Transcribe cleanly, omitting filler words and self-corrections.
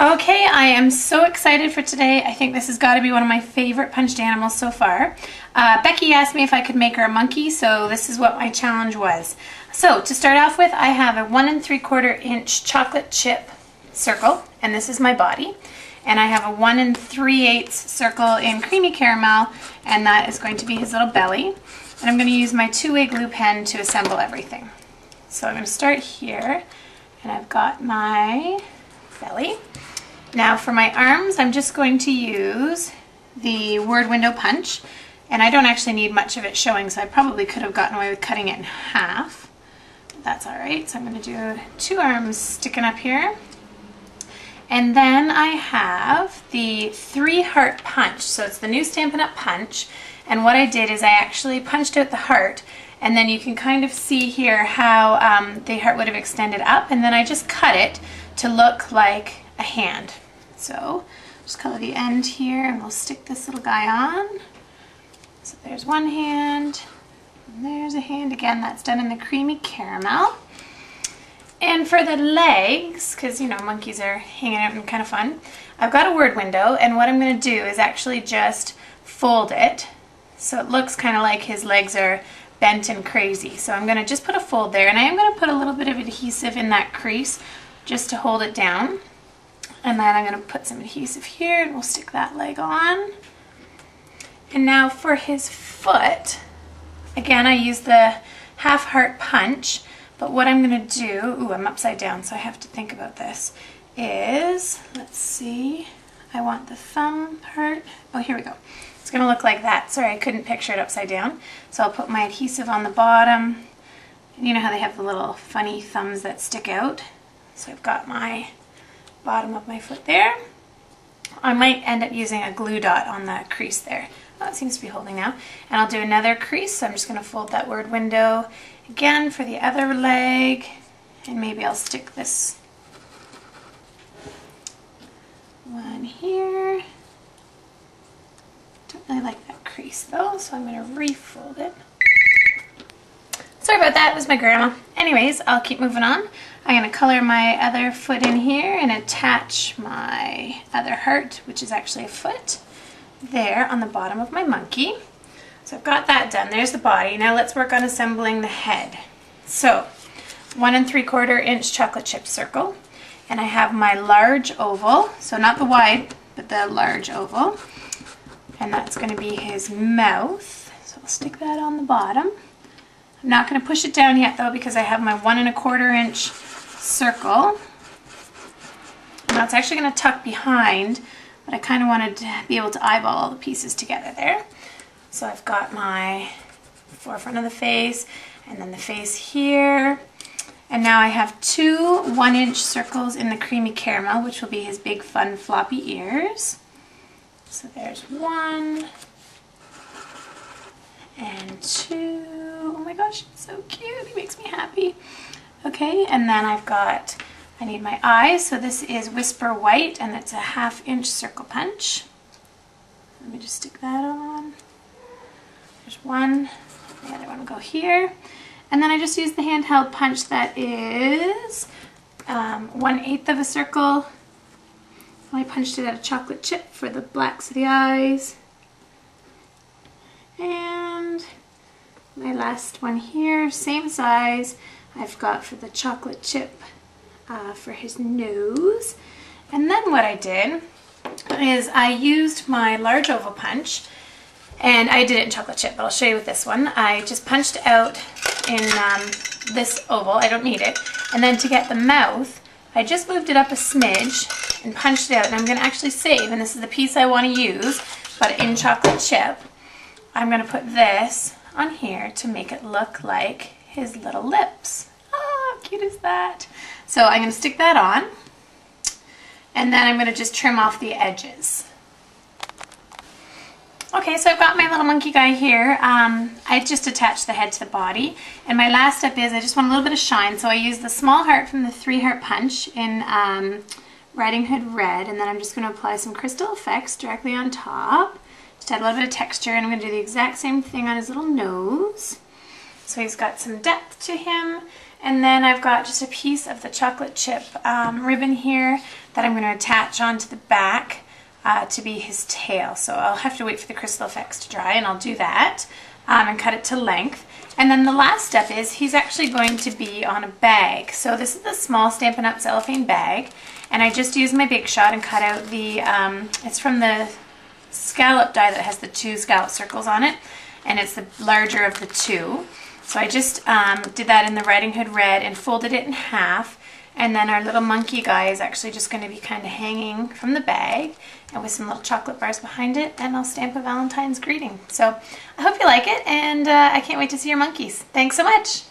Okay, I am so excited for today. I think this has got to be one of my favorite punched animals so far. Becky asked me if I could make her a monkey, so this is what my challenge was. So to start off with, I have a 1 3/4 inch chocolate chip circle, and this is my body. And I have a 1 3/8 circle in creamy caramel, and that is going to be his little belly. And I'm going to use my 2-way glue pen to assemble everything. So I'm going to start here, and I've got my belly. Now for my arms, I'm just going to use the word window punch, and I don't actually need much of it showing, so I probably could have gotten away with cutting it in half. But that's alright, so I'm going to do 2 arms sticking up here. And then I have the 3 heart punch, so it's the new Stampin' Up! Punch, and what I did is I actually punched out the heart, and then you can kind of see here how the heart would have extended up, and then I just cut it to look like a hand. So just color the end here, and we'll stick this little guy on. So there's one hand, and there's a hand again. That's done in the creamy caramel. And for the legs, because you know monkeys are hanging out and kind of fun, I've got a word window, and what I'm going to do is actually just fold it so it looks kind of like his legs are bent and crazy. So I'm going to just put a fold there, and I am going to put a little bit of adhesive in that crease just to hold it down. And then I'm going to put some adhesive here, and we'll stick that leg on. And now for his foot, again I use the half heart punch, but what I'm going to do, ooh, I'm upside down so I have to think about this, is, let's see, I want the thumb part, oh here we go. It's going to look like that. Sorry, I couldn't picture it upside down. So I'll put my adhesive on the bottom. And you know how they have the little funny thumbs that stick out? So I've got my bottom of my foot there. I might end up using a glue dot on the crease there. Oh, it seems to be holding now. And I'll do another crease, so I'm just going to fold that word window again for the other leg. And maybe I'll stick this one here. Don't really like that crease though, so I'm going to refold it. Sorry about that, it was my grandma. Anyways, I'll keep moving on. I'm going to color my other foot in here and attach my other heart, which is actually a foot, there on the bottom of my monkey. So I've got that done. There's the body. Now let's work on assembling the head. So 1 3/4 inch chocolate chip circle, and I have my large oval, so not the wide, but the large oval. And that's going to be his mouth. So I'll stick that on the bottom. I'm not going to push it down yet though, because I have my 1 1/4 inch circle. Now it's actually going to tuck behind, but I kind of wanted to be able to eyeball all the pieces together there. So I've got my forefront of the face, and then the face here. And now I have 2 1-inch circles in the creamy caramel, which will be his big fun floppy ears. So there's 1 and 2. Oh my gosh, it's so cute. He makes me happy. Okay, and then I need my eyes. So this is Whisper White, and it's a 1/2 inch circle punch. Let me just stick that on. There's 1. The other one will go here. And then I just use the handheld punch that is 1/8 of a circle. I punched it at a chocolate chip for the blacks of the eyes. And my last one here, same size, I've got for the chocolate chip for his nose. And then what I did is I used my large oval punch, and I did it in chocolate chip, but I'll show you with this one. I just punched out in this oval, I don't need it, and then to get the mouth, I just moved it up a smidge and punched it out, and I'm going to actually save, and this is the piece I want to use, but in chocolate chip. I'm going to put this on here to make it look like his little lips. Oh, how cute is that? So I'm going to stick that on, and then I'm going to just trim off the edges. Okay, so I've got my little monkey guy here. I just attached the head to the body, and my last step is I just want a little bit of shine, so I use the small heart from the 3 heart punch in Riding Hood Red, and then I'm just going to apply some crystal effects directly on top. Just add a little bit of texture, and I'm going to do the exact same thing on his little nose. So he's got some depth to him, And then I've got just a piece of the chocolate chip ribbon here that I'm going to attach onto the back to be his tail. So I'll have to wait for the crystal effects to dry, and I'll do that and cut it to length. And then the last step is he's actually going to be on a bag. So this is the small Stampin' Up! Cellophane bag, and I just used my Big Shot and cut out the, it's from the scallop die that has the 2 scallop circles on it, and it's the larger of the 2. So I just did that in the Riding Hood red and folded it in half, and then our little monkey guy is actually just going to be kind of hanging from the bag and with some little chocolate bars behind it, and I'll stamp a Valentine's greeting. So I hope you like it, and I can't wait to see your monkeys. Thanks so much!